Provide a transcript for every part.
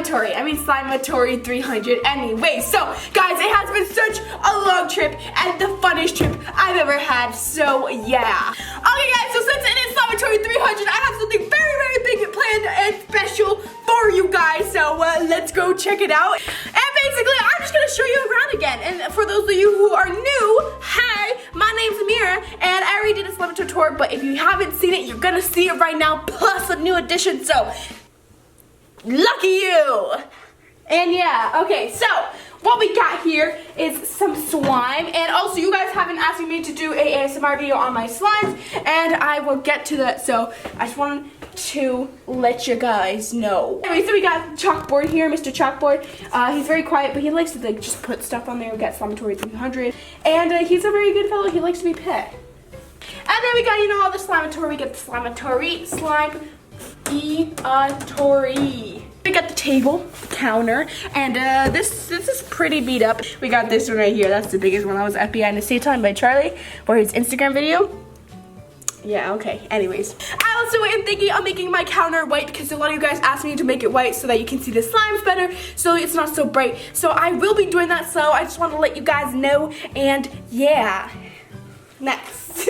SLIMEATORY 300 anyway. So, guys, it has been such a long trip and the funnest trip I've ever had, so yeah. Okay, guys, so since it is SLIMEATORY 300, I have something very, very big planned and special for you guys, so let's go check it out. And basically, I'm just gonna show you around again. And for those of you who are new, hi, my name's Ameerah, and I already did a SLIMEATORY tour, but if you haven't seen it, you're gonna see it right now, plus a new addition, so lucky you! And yeah, okay, so what we got here is some slime, and also you guys have been asking me to do a ASMR video on my slimes, and I will get to that, so I just wanted to let you guys know. Anyway, so we got Chalkboard here, Mr. Chalkboard. He's very quiet, but he likes to like just put stuff on there. We got SLIMEATORY 300, and he's a very good fellow. He likes to be pet. And then we got, you know, all the SLIMEATORY. We got the SLIMEATORY, SLIMEATORY. We got the table, counter, and this is pretty beat up. We got this one right here. That's the biggest one. That was FBI in the State Time by Charlie for his Instagram video. Yeah, okay. Anyways, I also am thinking of making my counter white because a lot of you guys asked me to make it white so that you can see the slimes better, so it's not so bright. So I will be doing that, so I just want to let you guys know, and yeah. Next.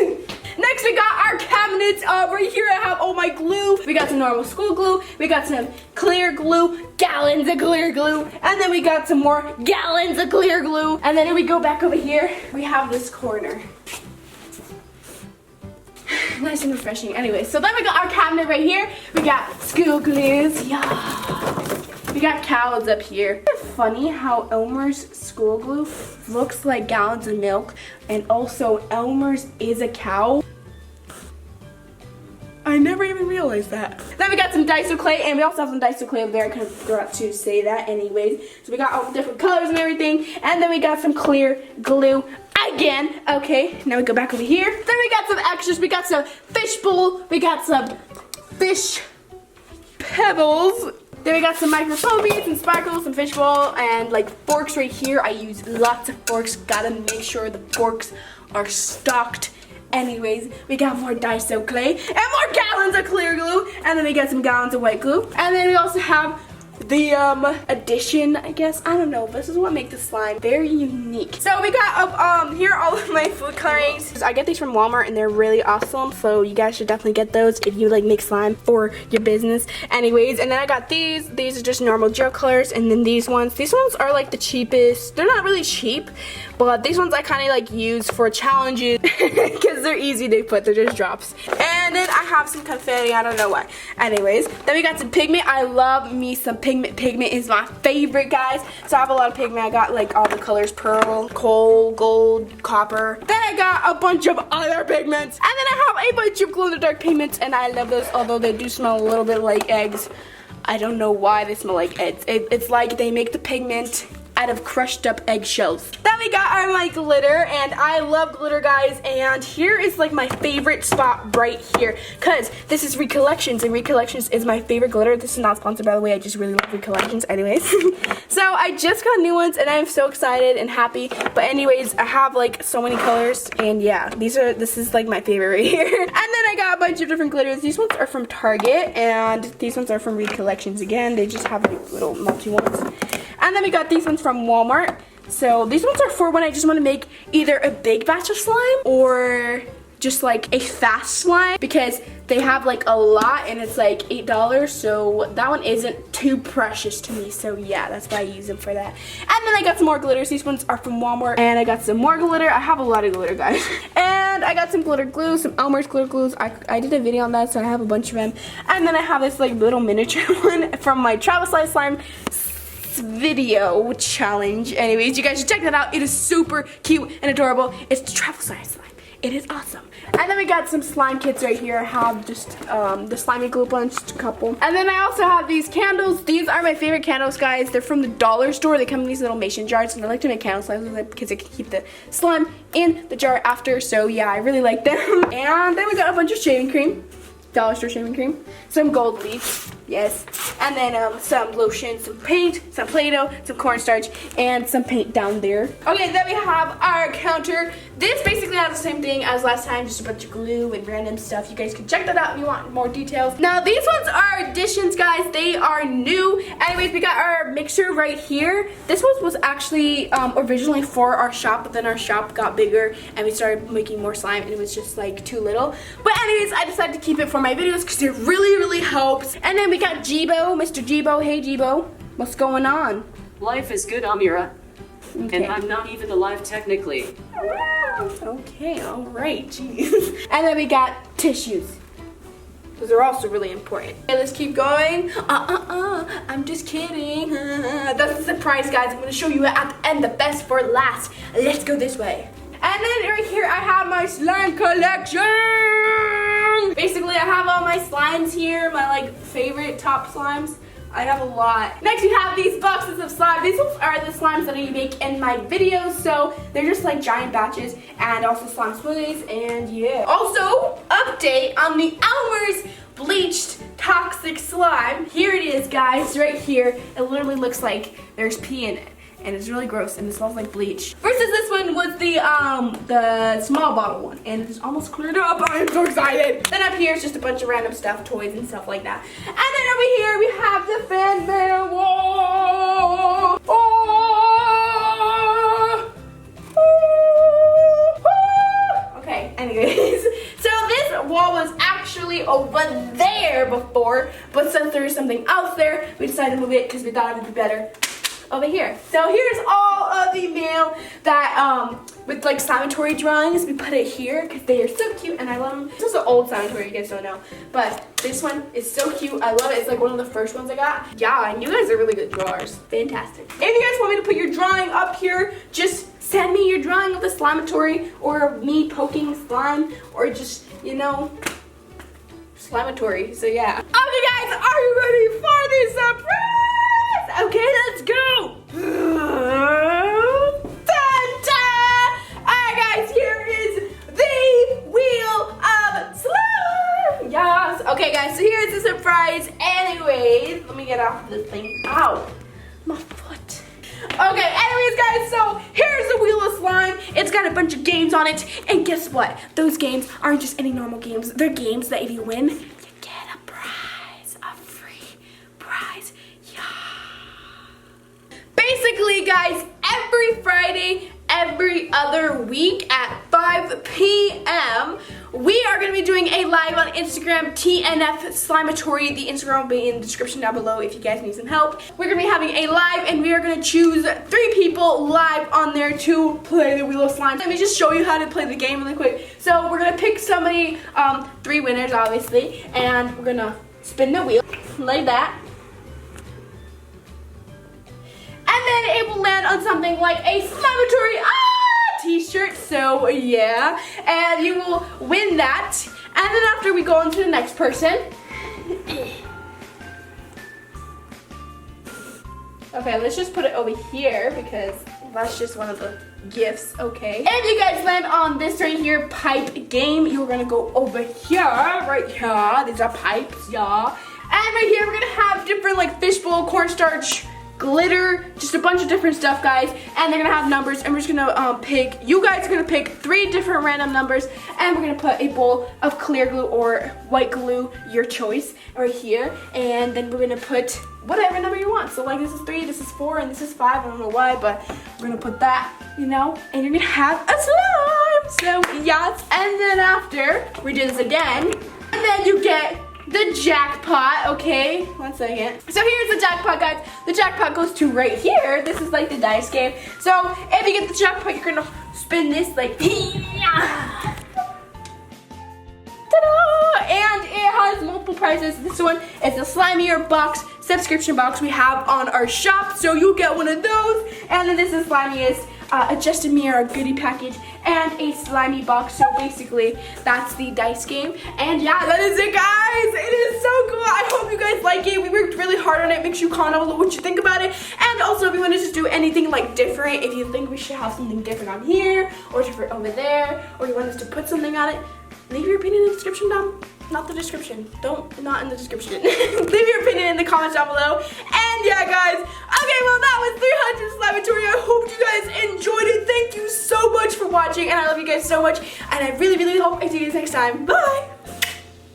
Next, we got our cabinets. Right here I have all my glue. We got some normal school glue. We got some clear glue, gallons of clear glue. And then we got some more gallons of clear glue. And then if we go back over here, we have this corner. Nice and refreshing. Anyway, so then we got our cabinet right here. We got school glues. Yeah. We got cows up here. It's funny how Elmer's school glue looks like gallons of milk, and also Elmer's is a cow. I never even realized that. Then we got some Daiso clay, and we also have some Daiso clay over there. I kind of forgot to say that anyways. So we got all the different colors and everything, and then we got some clear glue again. Okay, now we go back over here. Then we got some extras. We got some fish bowl. We got some fish pebbles. Then we got some microphone beads and sparkles, some fishbowl, and like forks right here. I use lots of forks. Gotta make sure the forks are stocked. Anyways, we got more Daiso clay and more gallons of clear glue, and then we got some gallons of white glue, and then we also have the addition, I guess. I don't know, but this is what makes the slime very unique. So we got here all of my food colorings. I get these from Walmart, and they're really awesome, so you guys should definitely get those if you like make slime for your business. Anyways, and then I got these are just normal gel colors, and then these ones are like the cheapest. They're not really cheap, but these ones I kind of like use for challenges because they're easy to put. They're just drops. And then I have some confetti. I don't know why. Anyways, then we got some pigment. I love me some pigment. Pigment is my favorite, guys. So I have a lot of pigment. I got like all the colors: pearl, coal, gold, copper. Then I got a bunch of other pigments. And then I have a bunch of glow-in-the-dark pigments, and I love those, although they do smell a little bit like eggs. I don't know why they smell like eggs. It's like they make the pigment out of crushed up eggshells. Then we got our my glitter, and I love glitter, guys, and here is like my favorite spot right here, because this is Recollections, and Recollections is my favorite glitter. This is not sponsored, by the way. I just really love Recollections. Anyways. So I just got new ones, and I'm so excited and happy. But anyways, I have like so many colors, and yeah, this is like my favorite right here. And then I got a bunch of different glitters. These ones are from Target, and these ones are from Recollections again. They just have like little multi ones. And then we got these ones from Walmart. So these ones are for when I just want to make either a big batch of slime or just like a fast slime, because they have like a lot and it's like $8, so that one isn't too precious to me. So yeah, that's why I use them for that. And then I got some more glitters. These ones are from Walmart, and I got some more glitter. I have a lot of glitter, guys. And I got some glitter glue, some Elmer's glitter glues. I did a video on that, so I have a bunch of them. And then I have this like little miniature one from my travel size slime video challenge. Anyways, you guys should check that out. It is super cute and adorable. It's the travel size slime. It is awesome. And then we got some slime kits right here. I have just the slimy glue bunch, just a couple. And then I also have these candles. These are my favorite candles, guys. They're from the dollar store. They come in these little mason jars, and I like to make candle slimes with them because I can keep the slime in the jar after. So yeah, I really like them. And then we got a bunch of shaving cream. Dollar store shaving cream, some gold leaf, yes, and then some lotion, some paint, some Play-Doh, some cornstarch, and some paint down there. Okay, then we have our counter. This basically has the same thing as last time, just a bunch of glue and random stuff. You guys can check that out if you want more details. Now, these ones are our additions, guys. They are new. Anyways, we got our mixer right here. This one was actually originally for our shop, but then our shop got bigger and we started making more slime and it was just like too little. But anyways, I decided to keep it for my videos because it really helps. And then we got Jibo, Mr. Jibo. Hey Jibo, what's going on? Life is good, Ameerah. Okay. And I'm not even alive technically. Okay, alright, jeez. And then we got tissues. Those are also really important. Okay, let's keep going. I'm just kidding. That's a surprise, guys. I'm gonna show you at the end, the best for last. Let's go this way. And then right here, I have my slime collection. Basically, I have all my slimes here, my like favorite top slimes. I have a lot. Next, we have these boxes of slime. These are the slimes that I make in my videos, so they're just like giant batches, and also slime smoothies, and yeah. Also, update on the Elmer's bleached toxic slime. Here it is, guys, right here. It literally looks like there's pee in it, and it's really gross, and it smells like bleach. Versus this one was the small bottle one, and it's almost cleared up. I'm so excited. Then up here is just a bunch of random stuff, toys and stuff like that. And then over here we have the fan mail wall. Okay, anyways. So this wall was actually over there before, but since there is something else there, we decided to move it because we thought it would be better over here. So here's all of the mail that with like SLIMEATORY drawings. We put it here because they are so cute and I love them. This is an old SLIMEATORY, you guys don't know, but this one is so cute. I love it. It's like one of the first ones I got. Yeah, and you guys are really good drawers. Fantastic. If you guys want me to put your drawing up here, just send me your drawing of the SLIMEATORY or me poking slime or just, you know, SLIMEATORY. So yeah. Okay guys, are you ready for this surprise? Okay, let's go. Alright guys, here is the wheel of slime. Yes. Okay guys, so here's the surprise. Anyways, let me get off this thing. Ow, my foot. Okay, anyways guys, so here's the wheel of slime. It's got a bunch of games on it, and guess what? Those games aren't just any normal games. They're games that if you win, you get a prize, a free prize. Yeah. Basically, guys, every Friday, every other week at 5 p.m., we are going to be doing a live on Instagram, TNF SLIMEATORY. The Instagram will be in the description down below if you guys need some help. We're going to be having a live, and we are going to choose 3 people live on there to play the Wheel of Slime. Let me just show you how to play the game really quick. So we're going to pick somebody, 3 winners obviously, and we're going to spin the wheel like that. And then it will land on something like a SLIMEATORY t-shirt, so yeah, and you will win that. And then after we go on to the next person. Okay, let's just put it over here because that's just one of the gifts, okay? If you guys land on this right here, pipe game, you're gonna go over here, right here. These are pipes, yeah. And right here, we're gonna have different like fishbowl, cornstarch, glitter, just a bunch of different stuff, guys, and they're gonna have numbers, and we're just gonna pick, you guys are gonna pick 3 different random numbers, and we're gonna put a bowl of clear glue or white glue, your choice, right here, and then we're gonna put whatever number you want. So like this is 3, this is 4, and this is 5, I don't know why, but we're gonna put that, you know, and you're gonna have a slime. So yes, and then after we do this again, and then you get the jackpot, okay? 1 second. So here's the jackpot, guys. The jackpot goes to right here. This is like the dice game. So if you get the jackpot, you're gonna spin this like ta-da! And it has multiple prizes. This one is a Slimier box, subscription box we have on our shop. So you get one of those. And then this is Slimiest a Just Ameerah goodie package and a slimy box. So basically that's the dice game, and yeah, that is it, guys. It is so cool. I hope you guys like it. We worked really hard on it. Make sure you comment below what you think about it, and also if you want to just do anything like different, if you think we should have something different on here or different over there, or you want us to put something on it, leave your opinion in the description down. Not the description. Not in the description. Leave your opinion in the comments down below. And yeah, guys. Okay, well, that was 300 SLIMEATORY. I hope you guys enjoyed it. Thank you so much for watching. And I love you guys so much. And I really, really hope I see you guys next time. Bye.